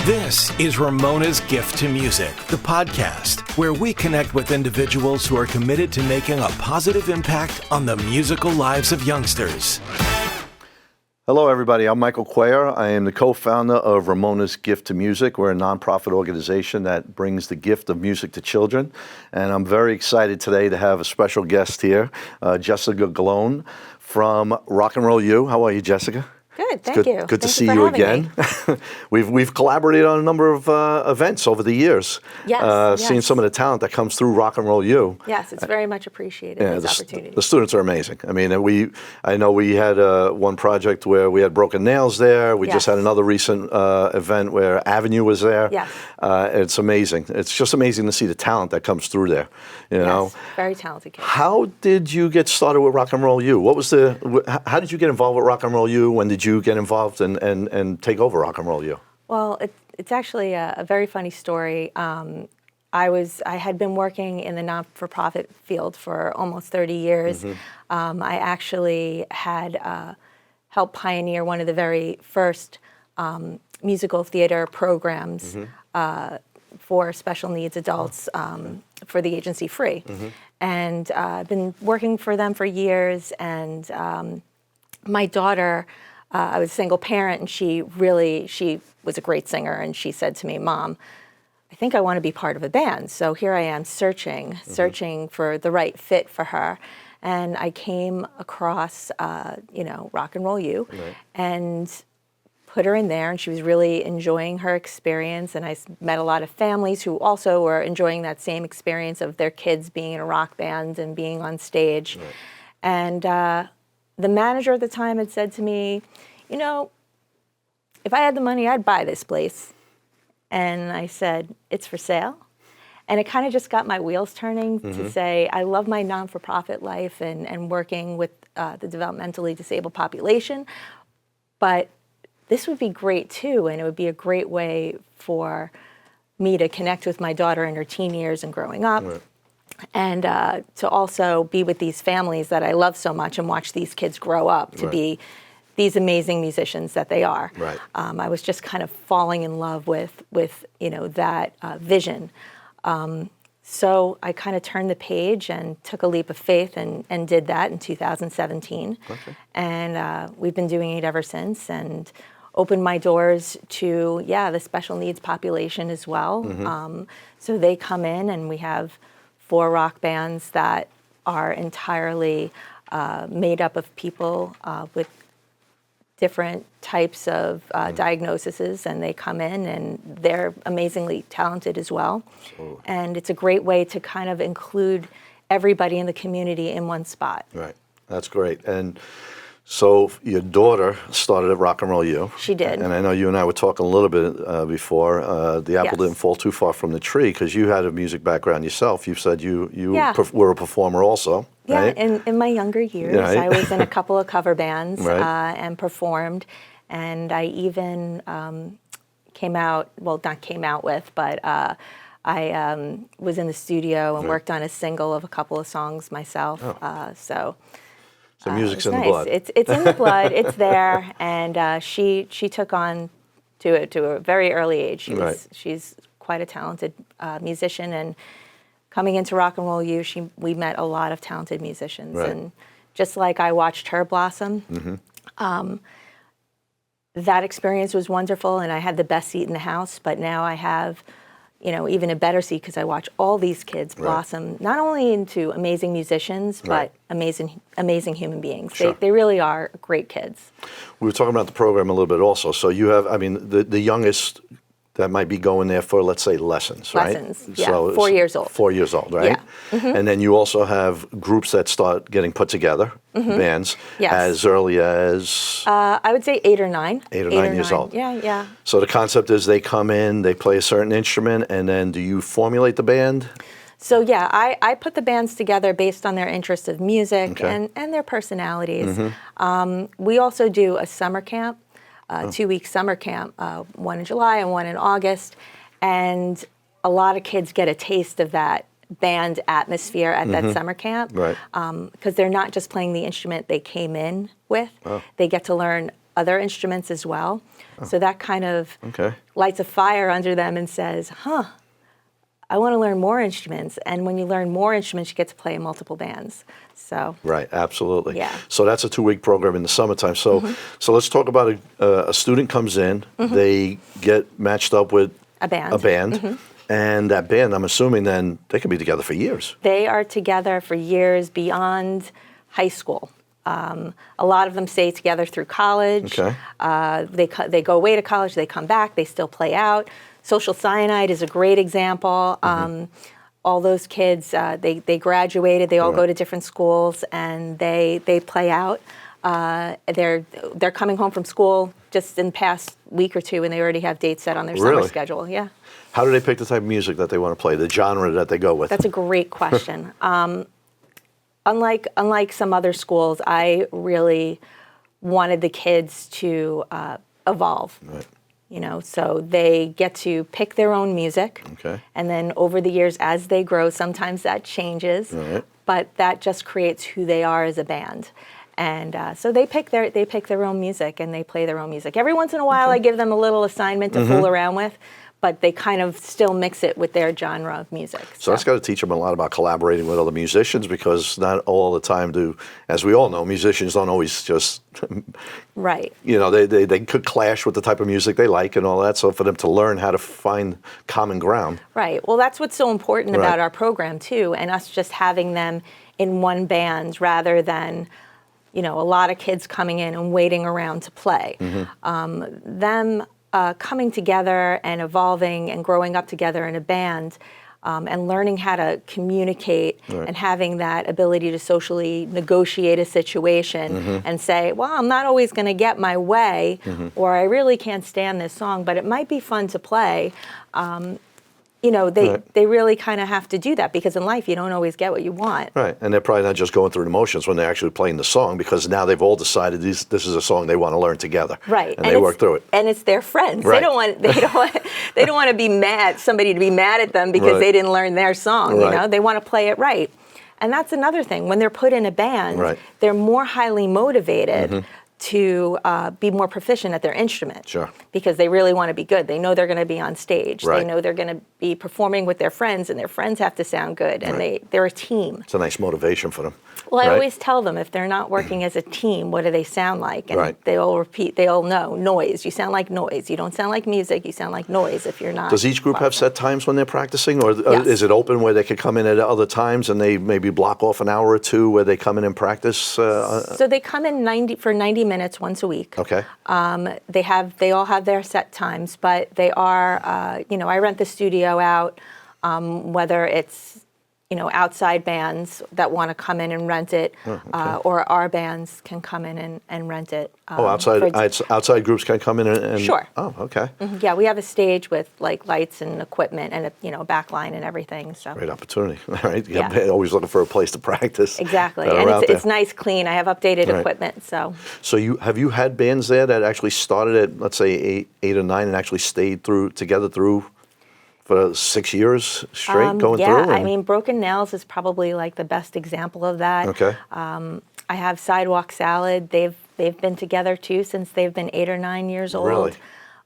This is Ramona's Gift to Music, the podcast where we connect with individuals who are committed to making a positive impact on the musical lives of youngsters. Hello, everybody. I'm Michael Cuellar. I am the co-founder of Ramona's Gift to Music. We're a nonprofit organization that brings the gift of music to children. And I'm very excited today to have a special guest here, Jessica Gallone from Rock and Roll U. How are you, Jessica? Good, thank you. Good to see you again. We've collaborated on a number of events over the years. Yes, Seeing some of the talent that comes through Rock and Roll U. Yes, it's very much appreciated, this opportunity. The students are amazing. I mean, I know we had one project where we had Broken Nails there. We just had another recent event where Avenue was there. Yes. It's amazing. It's just amazing to see the talent that comes through there. You know, very talented kids. How did you get started with Rock and Roll U? How did you get involved with Rock and Roll U? When did you get involved and take over Rock and Roll U? Well, it's actually a very funny story. I had been working in the not-for-profit field for almost 30 years. I actually had helped pioneer one of the very first musical theater programs for special needs adults for the agency Free. And I've been working for them for years, and my daughter, I was a single parent, and she was a great singer, and she said to me, "Mom, I think I want to be part of a band." So here I am searching for the right fit for her. And I came across, Rock and Roll U, and put her in there, and she was really enjoying her experience. And I met a lot of families who also were enjoying that same experience of their kids being in a rock band and being on stage. And the manager at the time had said to me, "You know, if I had the money, I'd buy this place." And I said, "It's for sale." And it kind of just got my wheels turning to say, I love my non-for-profit life and working with the developmentally disabled population, but this would be great too, and it would be a great way for me to connect with my daughter in her teen years and growing up. And to also be with these families that I love so much and watch these kids grow up to be these amazing musicians that they are. I was just kind of falling in love with that vision. So I kind of turned the page and took a leap of faith and did that in 2017. And we've been doing it ever since, and opened my doors to, the special needs population as well. So they come in, and we have 4 rock bands that are entirely made up of people with different types of diagnoses, and they come in, and they're amazingly talented as well. And it's a great way to kind of include everybody in the community in one spot. Right, that's great. And so your daughter started at Rock and Roll U. She did. And I know you and I were talking a little bit before. The apple didn't fall too far from the tree, because you had a music background yourself. You said you were a performer also. Right? In my younger years, I was in a couple of cover bands and performed. And I even not came out with, but I was in the studio and worked on a single of a couple of songs myself. So music's in the nice. blood. It's in the blood. It's there, and she took on to it to a very early age. She's quite a talented musician, and coming into Rock and Roll U, we met a lot of talented musicians, and just like I watched her blossom, that experience was wonderful, and I had the best seat in the house. But now I have, even a better seat, because I watch all these kids blossom, not only into amazing musicians, but amazing human beings. They really are great kids. We were talking about the program a little bit also. So you have, the youngest that might be going there for, let's say, lessons, right? Lessons, so 4 years old. 4 years old, right? And then you also have groups that start getting put together, bands, as early as? I would say 8 or 9. 8 or 9 years old. Yeah. So the concept is they come in, they play a certain instrument, and then do you formulate the band? So I put the bands together based on their interest of music and their personalities. We also do a summer camp. 2-week summer camp, one in July and one in August. And a lot of kids get a taste of that band atmosphere at that summer camp. Because they're not just playing the instrument they came in with. They get to learn other instruments as well. So that kind of Okay. lights a fire under them and says, I want to learn more instruments. And when you learn more instruments, you get to play in multiple bands. So Right, absolutely. Yeah. So that's a 2-week program in the summertime. So so let's talk about a student comes in, they get matched up with a band. And that band, I'm assuming then they can be together for years. They are together for years beyond high school. A lot of them stay together through college. Okay. They go away to college, they come back, they still play out. Social Cyanide is a great example. All those kids, they graduated, they all go to different schools, and they play out. They're coming home from school just in the past week or two, and they already have dates set on their summer Really? schedule. Yeah. How do they pick the type of music that they want to play, the genre that they go with? That's a great question. Unlike some other schools, I really wanted the kids to evolve. Right. You know, so they get to pick their own music. Okay. And then over the years, as they grow, sometimes that changes. Right. But that just creates who they are as a band. And so they pick their own music and they play their own music. Every once in a while, I give them a little assignment to fool around with, but they kind of still mix it with their genre of music. So that's got to teach them a lot about collaborating with other musicians, because not all the time do, as we all know, musicians don't always just, Right. you know, they could clash with the type of music they like and all that. So for them to learn how to find common ground. Right. Well, that's what's so important Right. about our program, too, and us just having them in one band rather than, you know, a lot of kids coming in and waiting around to play. Them coming together and evolving and growing up together in a band and learning how to communicate Right. and having that ability to socially negotiate a situation and say, well, I'm not always going to get my way, or I really can't stand this song, but it might be fun to play. You know, they really kind of have to do that, because in life you don't always get what you want. Right, and they're probably not just going through the motions when they're actually playing the song, because now they've all decided this is a song they want to learn together. Right, and they work through it. And it's their friends. Right. They don't want to be mad, somebody to be mad at them because Right. they didn't learn their song. Right. You know, they want to play it right. And that's another thing. When they're put in a band, Right. they're more highly motivated to be more proficient at their instrument. Sure. Because they really want to be good. They know they're going to be on stage. Right. They know they're going to be performing with their friends, and their friends have to sound good, and Right. they're a team. It's a nice motivation for them. Well, I right? always tell them, if they're not working as a team, what do they sound like? And Right. they all repeat, they all know, noise. You sound like noise. You don't sound like music. You sound like noise if you're not. Does each group have playing. set times when they're practicing, or Yes. is it open where they could come in at other times and they maybe block off an hour or two where they come in and practice? So they come in for 90 minutes once a week. Okay. They all have their set times, but they are, you know, I rent the studio out, whether it's, you know, outside bands that want to come in and rent it, or our bands can come in and rent it. Outside groups can come in and Sure. Oh, okay. Yeah, we have a stage with like lights and equipment and a back line and everything. So Great opportunity. All right. Yeah. Always looking for a place to practice. exactly, that are and out it's there. nice, clean. I have updated Right. equipment. So So have you had bands there that actually started at, let's say, eight or nine and actually stayed together for 6 years straight going yeah, through? I mean, Broken Nails is probably like the best example of that. Okay. I have Sidewalk Salad. They've been together too since they've been 8 or 9 years old. Really?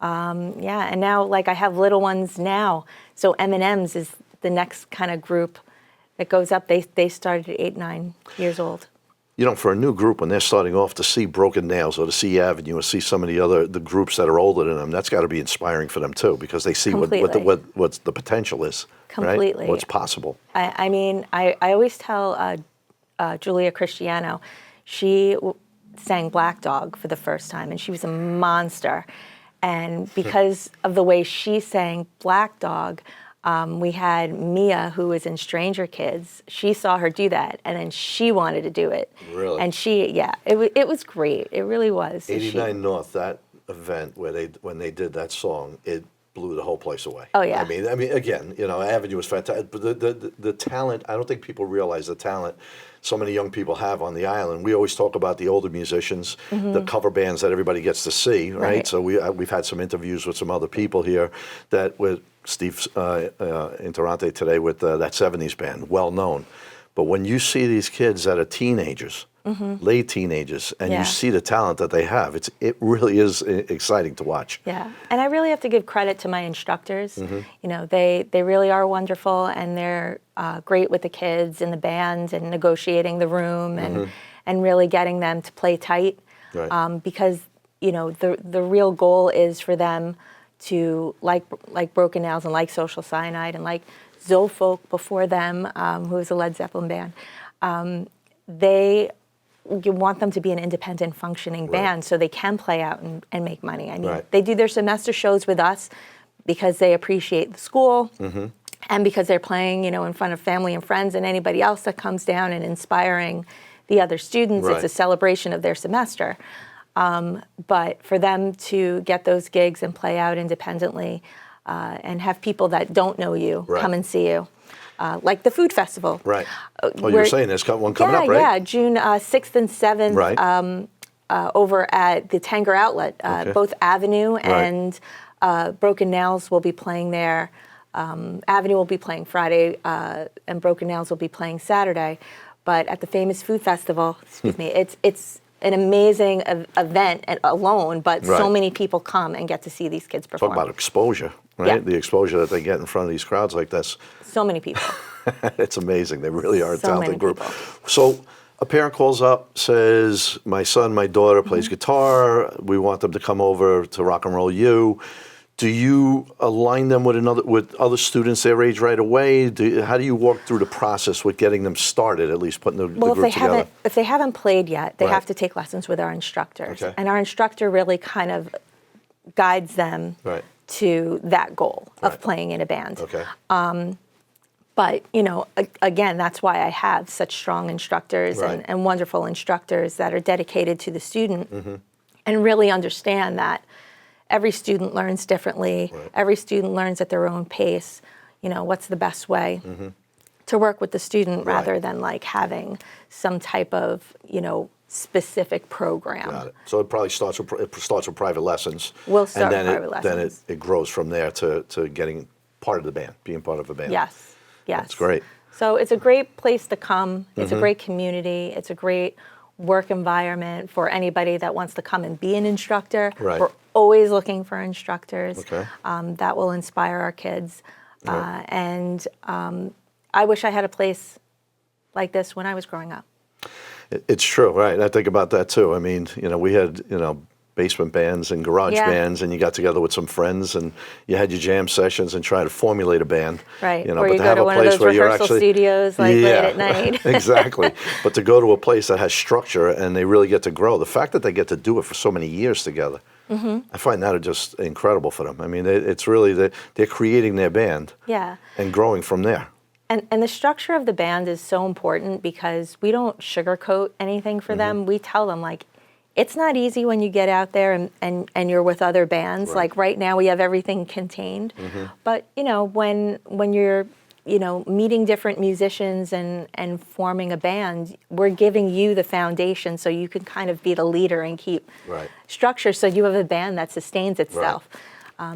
Yeah, and now like I have little ones now. So M&M's is the next kind of group that goes up. They started at 8, 9 years old. You know, for a new group, when they're starting off, to see Broken Nails or to see Avenue or see some of the groups that are older than them, that's got to be inspiring for them too, because they see what the potential is. Completely. Right? What's possible. I mean, I always tell Julia Cristiano, she sang Black Dog for the first time, and she was a monster. And because of the way she sang Black Dog, we had Mia, who was in Stranger Kids. She saw her do that, and then she wanted to do it. Really? And it was great. It really was. 89 North, that event when they did that song, it blew the whole place away. Oh, yeah. I mean, again, you know, Avenue was fantastic, but the talent, I don't think people realize the talent so many young people have on the island. We always talk about the older musicians, the cover bands that everybody gets to see, right? So we've had some interviews with some other people here that with Steve Interante today with that 70s band, well known. But when you see these kids that are teenagers late teenagers, and Yeah. you see the talent that they have. It really is exciting to watch. Yeah, and I really have to give credit to my instructors. You know, they really are wonderful, and they're great with the kids and the band and negotiating the room and really getting them to play tight. Right. Because you know the real goal is for them to like Broken Nails and like Social Cyanide and like Zofolk before them, who is a Led Zeppelin band. You want them to be an independent functioning band so they can play out and make money. I mean, they do their semester shows with us because they appreciate the school and because they're playing, you know, in front of family and friends and anybody else that comes down and inspiring the other students. It's a celebration of their semester. But for them to get those gigs and play out independently and have people that don't know you come and see you. Like the food festival. Right. Oh, you were saying there's one coming up, right? Yeah, June 6th and 7th over at the Tanger Outlet. Both Avenue and Broken Nails will be playing there. Avenue will be playing Friday and Broken Nails will be playing Saturday. But at the famous food festival, excuse me, it's an amazing event alone, but so many people come and get to see these kids perform. Talk about exposure, right? Yeah. The exposure that they get in front of these crowds like this. So many people. It's amazing. They really are a talented group. People. So a parent calls up, says, my son, my daughter plays guitar. We want them to come over to Rock and Roll U. Do you align them with other students their age right away? How do you walk through the process with getting them started, at least putting the group together? If they haven't played yet, they have to take lessons with our instructors. And our instructor really kind of guides them to that goal of playing in a band. But, you know, again, that's why I have such strong instructors and wonderful instructors that are dedicated to the student and really understand that every student learns differently. Every student learns at their own pace. You know, what's the best way to work with the student rather than like having some type of, you know, specific program. Got it. So it probably starts with private lessons. We'll start with private lessons. Then it grows from there to getting part of the band, being part of a band. Yes. That's great. So it's a great place to come. It's a great community. It's a great work environment for anybody that wants to come and be an instructor. We're always looking for instructors that will inspire our kids. And I wish I had a place like this when I was growing up. It's true, right? I think about that too. I mean, you know, we had, you know, basement bands and garage bands, and you got together with some friends and you had your jam sessions and try to formulate a band. Right. You know, or but you to go have to a one of place those where you're rehearsal actually studios like late at night. Exactly. But to go to a place that has structure and they really get to grow, the fact that they get to do it for so many years together, I find that just incredible for them. I mean, it's really they're creating their band and growing from there. And the structure of the band is so important because we don't sugarcoat anything for them. We tell them, like, it's not easy when you get out there and you're with other bands. Like right now we have everything contained. But, you know, when you're, you know, meeting different musicians and forming a band, we're giving you the foundation so you can kind of be the leader and keep structure so you have a band that sustains itself.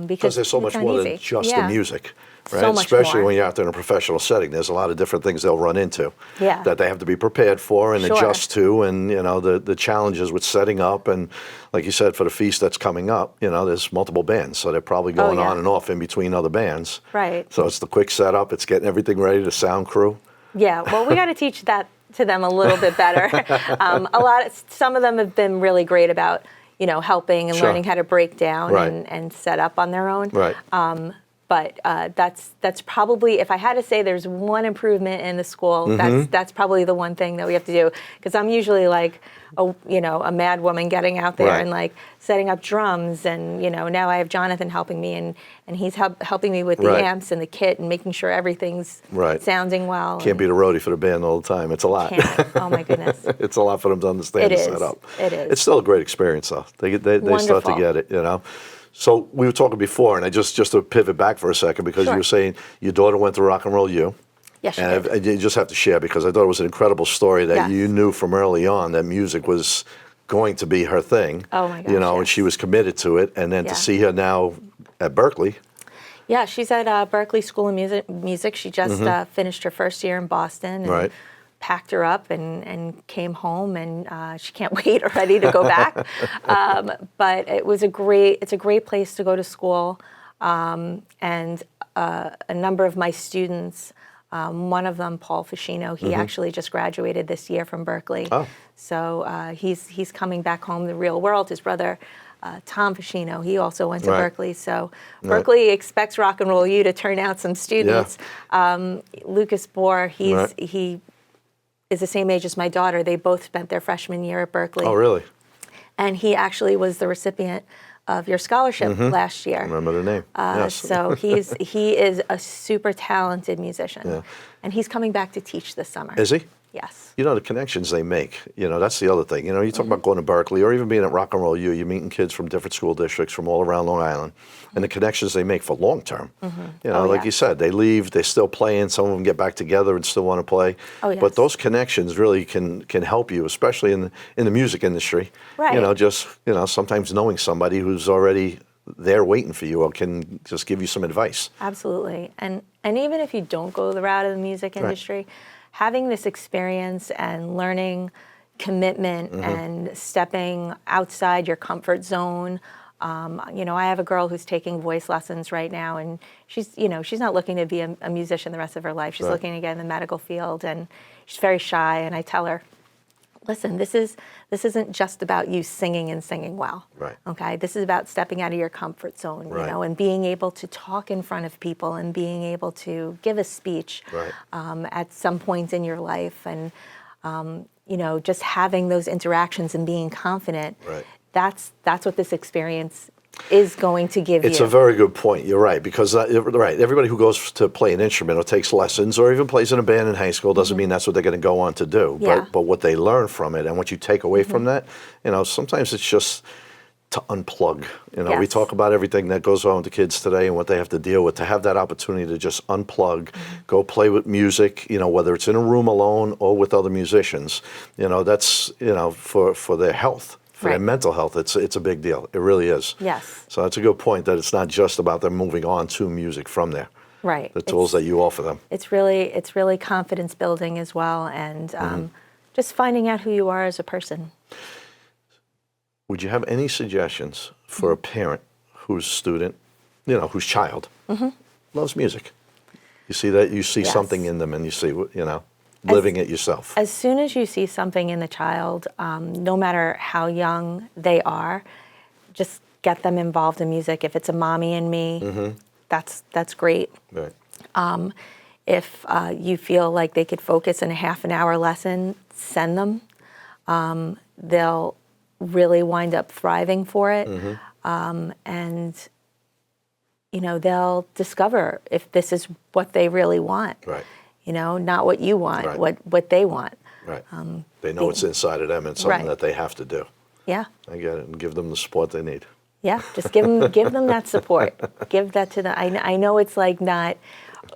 Because there's so much more than just the music. Right? So much Especially more. when you're out there in a professional setting, there's a lot of different things they'll run into that they have to be prepared for and adjust to, and you know the challenges with setting up, and like you said, for the feast that's coming up, you know, there's multiple bands, so they're probably going on and off in between other bands. Right. So it's the quick setup, it's getting everything ready, the sound crew. Yeah, well, we got to teach that to them a little bit better. Some of them have been really great about, you know, helping and learning how to break down and set up on their own. But that's probably, if I had to say there's one improvement in the school, that's probably the one thing that we have to do. Because I'm usually like, a mad woman getting out there and like setting up drums, and you know, now I have Jonathan helping me, and he's helping me with the amps and the kit and making sure everything's sounding well. Can't be the roadie for the band all the time. It's a lot. Oh my goodness. It's a lot for them to understand and set up. It is. It's still a great experience though. They start to get it, you know. So we were talking before, and I just to pivot back for a second, because you were saying your daughter went to Rock and Roll U. Yes, and you just have to share, because I thought it was an incredible story that you knew from early on that music was going to be her thing. Oh my gosh, you know, and she was committed to it, and then to see her now at Berklee. Yeah, she's at Berklee School of Music. She just finished her first year in Boston. And packed her up and came home, and she can't wait already to go back. But it's a great place to go to school, and a number of my students. One of them, Paul Ficino, he actually just graduated this year from Berkeley. Oh. So he's coming back home to the real world. His brother, Tom Ficino, he also went to Berkeley. So Berkeley expects Rock and Roll U to turn out some students. Lucas Bohr, he is the same age as my daughter. They both spent their freshman year at Berkeley. Oh, really? And he actually was the recipient of your scholarship last year. I remember the name. Yes. So he is a super talented musician, and he's coming back to teach this summer. Is he? Yes. You know, the connections they make, you know, that's the other thing. You know, you talk about going to Berkeley or even being at Rock and Roll U, you're meeting kids from different school districts from all around Long Island, and the connections they make for long term. You know, like you said, they leave, they're still playing, some of them get back together and still want to play. Oh, yes. But those connections really can help you, especially in the music industry. Right. You know, just, you know, sometimes knowing somebody who's already there waiting for you or can just give you some advice. Absolutely. And even if you don't go the route of the music industry, having this experience and learning commitment and stepping outside your comfort zone. You know, I have a girl who's taking voice lessons right now, and she's not looking to be a musician the rest of her life. She's looking to get in the medical field, and she's very shy. And I tell her, listen, this isn't just about you singing and singing well. Right. Okay. This is about stepping out of your comfort zone, you know, and being able to talk in front of people and being able to give a speech at some point in your life, and you know, just having those interactions and being confident. Right. That's what this experience is going to give you. It's a very good point. You're right, because everybody who goes to play an instrument or takes lessons or even plays in a band in high school doesn't mean that's what they're going to go on to do. Yeah. But what they learn from it and what you take away from that, you know, sometimes it's just to unplug. You know, we talk about everything that goes on with the kids today and what they have to deal with. To have that opportunity to just unplug, go play with music, you know, whether it's in a room alone or with other musicians, you know, that's, you know, for their health. For their mental health, it's a big deal. It really is. Yes. So that's a good point, that it's not just about them moving on to music from there. Right. The tools that you offer them. It's really confidence building as well, and just finding out who you are as a person. Would you have any suggestions for a parent whose student, you know, whose child loves music? You see that, you see something in them, and you see, you know, living it yourself. As soon as you see something in the child, no matter how young they are, just get them involved in music. If it's a mommy and me, that's great. Right. If you feel like they could focus in a half an hour lesson, send them. They'll really wind up thriving for it. And you know, they'll discover if this is what they really want. Right. You know, not what you want, what they want. Right. They know it's inside of them and something that they have to do. Yeah. I get it. And give them the support they need. Yeah. Just give them that support. Give that to them. I know it's like not,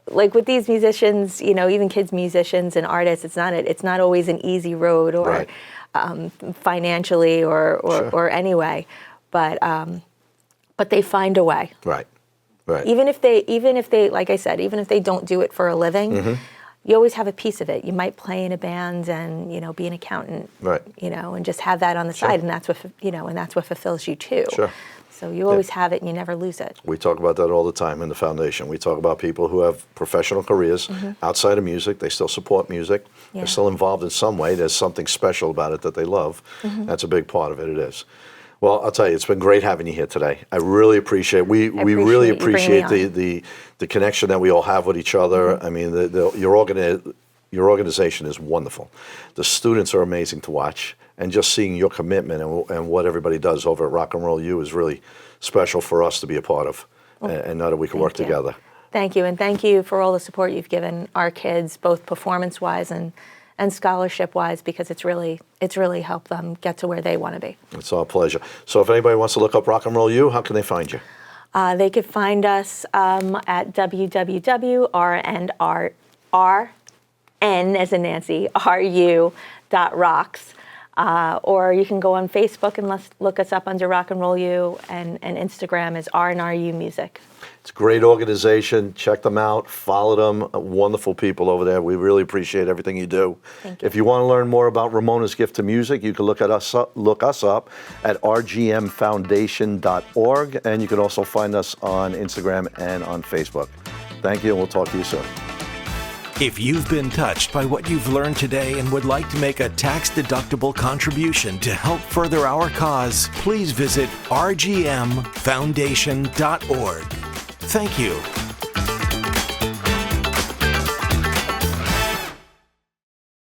like with these musicians, you know, even kids musicians and artists, it's not always an easy road or financially or anyway, but they find a way. Right. Right. Even if they, like I said, even if they don't do it for a living, you always have a piece of it. You might play in a band and, you know, be an accountant, you know, and just have that on the side, and that's what, you know, and that's what fulfills you too. Sure. So you always have it and you never lose it. We talk about that all the time in the foundation. We talk about people who have professional careers outside of music. They still support music. They're still involved in some way. There's something special about it that they love. That's a big part of it. It is. Well, I'll tell you, it's been great having you here today. I really appreciate. We really appreciate the connection that we all have with each other. I mean, your organization is wonderful. The students are amazing to watch, and just seeing your commitment and what everybody does over at Rock and Roll U is really special for us to be a part of, and know that we can work together. Thank you, and thank you for all the support you've given our kids, both performance-wise and scholarship-wise, because it's really helped them get to where they want to be. It's our pleasure. So if anybody wants to look up Rock and Roll U, how can they find you? They could find us at www.rn as in Nancy, ru.rocks. Or you can go on Facebook and look us up under Rock and Roll U, and Instagram is R&RU Music. It's a great organization. Check them out. Follow them. Wonderful people over there. We really appreciate everything you do. Thank you. If you want to learn more about Ramona's Gift to Music, you can look us up at rgmfoundation.org, and you can also find us on Instagram and on Facebook. Thank you, and we'll talk to you soon. If you've been touched by what you've learned today and would like to make a tax-deductible contribution to help further our cause, please visit rgmfoundation.org. Thank you.